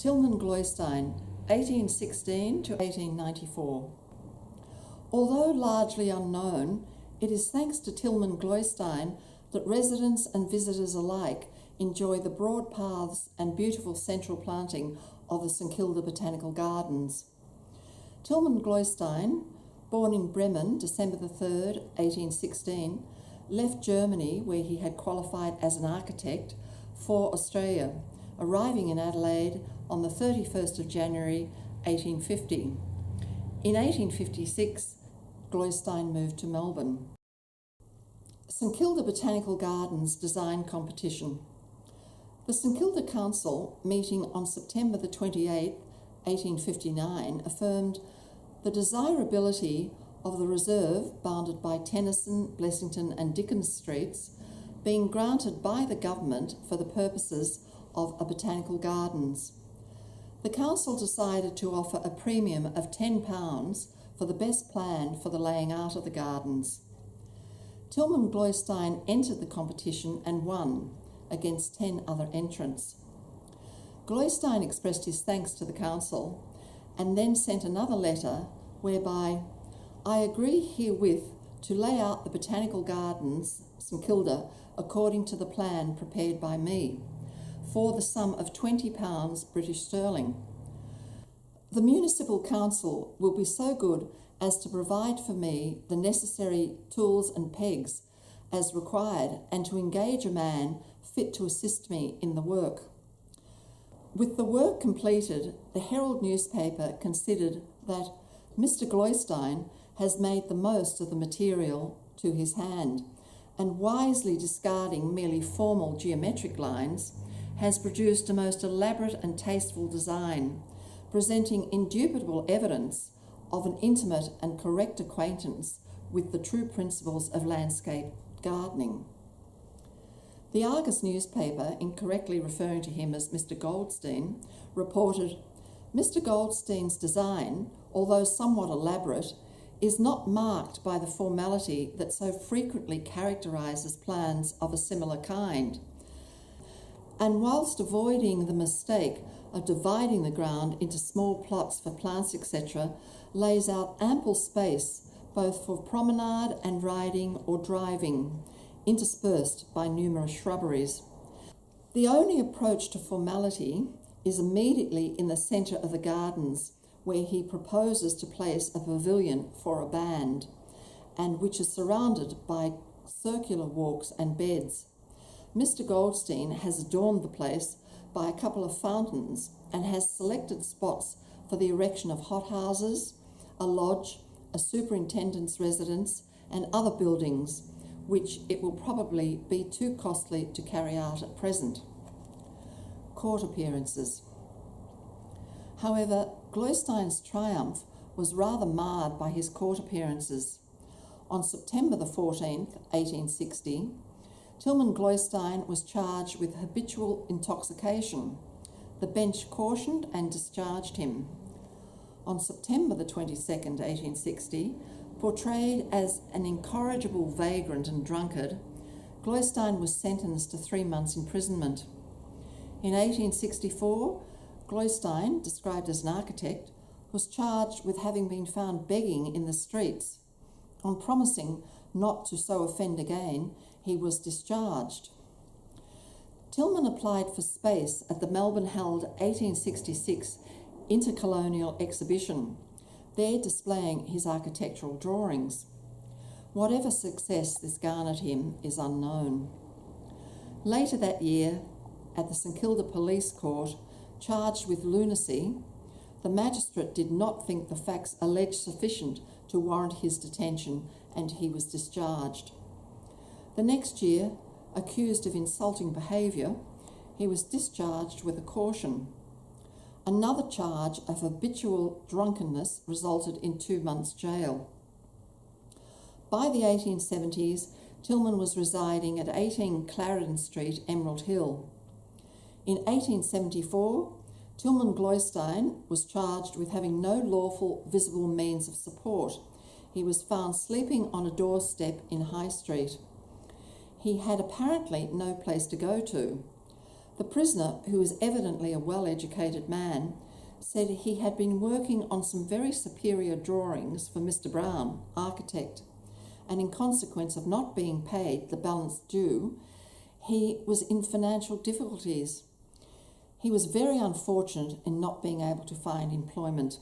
Tilman Gloystein, 1816 to 1894. Although largely unknown, it is thanks to Tilman Gloystein that residents and visitors alike enjoy the broad paths and beautiful central planting of the St Kilda Botanical Gardens. Tilman Gloystein, born in Bremen, December 3rd, 1816, left Germany, where he had qualified as an architect, for Australia, arriving in Adelaide on the 31st of January 1850. In 1856, Gloystein moved to Melbourne. St Kilda Botanical Gardens Design Competition. The St Kilda Council, meeting on September the 28th, 1859, affirmed the desirability of the reserve bounded by Tennyson, Blessington and Dickens streets being granted by the government for the purposes of a botanical gardens. The council decided to offer a premium of £10 for the best plan for the laying out of the gardens. Tilman Gloystein entered the competition and won against 10 other entrants. Gloystein expressed his thanks to the council and then sent another letter whereby, "I agree herewith to lay out the botanical gardens, St Kilda, according to the plan prepared by me, for the sum of £20 British sterling. The Municipal Council will be so good as to provide for me the necessary tools and pegs as required and to engage a man fit to assist me in the work." With the work completed, the Herald newspaper considered that Mr Gloystein has made the most of the material to his hand and, wisely discarding merely formal geometric lines, has produced a most elaborate and tasteful design, presenting indubitable evidence of an intimate and correct acquaintance with the true principles of landscape gardening. The Argus newspaper, incorrectly referring to him as Mr Goldstein, reported, "Mr Goldstein's design, although somewhat elaborate, is not marked by the formality that so frequently characterises plans of a similar kind, and whilst avoiding the mistake of dividing the ground into small plots for plants, etc., lays out ample space both for promenade and riding or driving, interspersed by numerous shrubberies. The only approach to formality is immediately in the centre of the gardens, where he proposes to place a pavilion for a band, and which is surrounded by circular walks and beds. Mr Goldstein has adorned the place by a couple of fountains and has selected spots for the erection of hothouses, a lodge, a superintendent's residence, and other buildings, which it will probably be too costly to carry out at present. Court appearances. However, Gloystein's triumph was rather marred by his court appearances. On September the 14th, 1860, Tilman Gloystein was charged with habitual intoxication. The bench cautioned and discharged him. On September the 22nd, 1860, portrayed as an incorrigible vagrant and drunkard, Gloystein was sentenced to 3 months' imprisonment. In 1864, Gloystein, described as an architect, was charged with having been found begging in the streets. On promising not to so offend again, he was discharged. Tilman applied for space at the Melbourne-held 1866 Intercolonial Exhibition, there displaying his architectural drawings. Whatever success this garnered him is unknown. Later that year, at the St Kilda Police Court, charged with lunacy, the magistrate did not think the facts alleged sufficient to warrant his detention, and he was discharged. The next year, accused of insulting behaviour, he was discharged with a caution. Another charge of habitual drunkenness resulted in 2 months' jail. By the 1870s, Tilman was residing at 18 Clarendon Street, Emerald Hill. In 1874, Tilman Gloystein was charged with having no lawful visible means of support. He was found sleeping on a doorstep in High Street. He had apparently no place to go to. The prisoner, who was evidently a well-educated man, said he had been working on some very superior drawings for Mr. Brown, architect, and in consequence of not being paid the balance due, he was in financial difficulties. He was very unfortunate in not being able to find employment.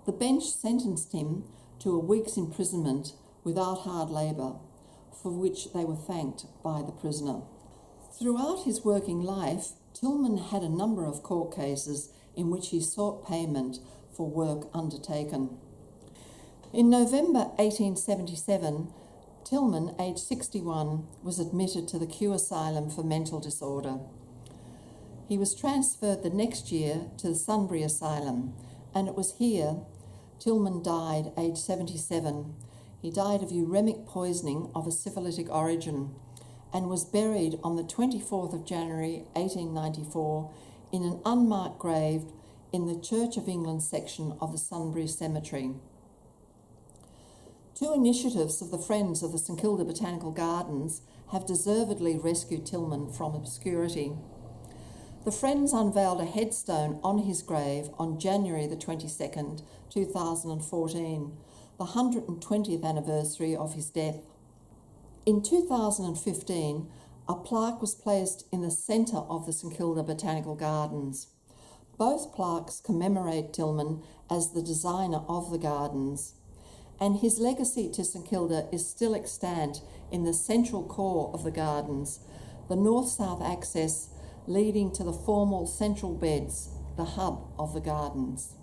The bench sentenced him to a week's imprisonment without hard labour, for which they were thanked by the prisoner. Throughout his working life, Tilman had a number of court cases in which he sought payment for work undertaken. In November 1877, Tilman, aged 61, was admitted to the Kew Asylum for mental disorder. He was transferred the next year to the Sunbury Asylum, and it was here Tilman died, aged 77. He died of uremic poisoning of a syphilitic origin and was buried on the 24th of January 1894 in an unmarked grave in the Church of England section of the Sunbury Cemetery. Two initiatives of the Friends of the St Kilda Botanical Gardens have deservedly rescued Tilman from obscurity. The Friends unveiled a headstone on his grave on January the 22nd, 2014, the 120th anniversary of his death. In 2015, a plaque was placed in the centre of the St Kilda Botanical Gardens. Both plaques commemorate Tilman as the designer of the gardens, and his legacy to St Kilda is still extant in the central core of the gardens, the north-south access leading to the formal central beds, the hub of the gardens.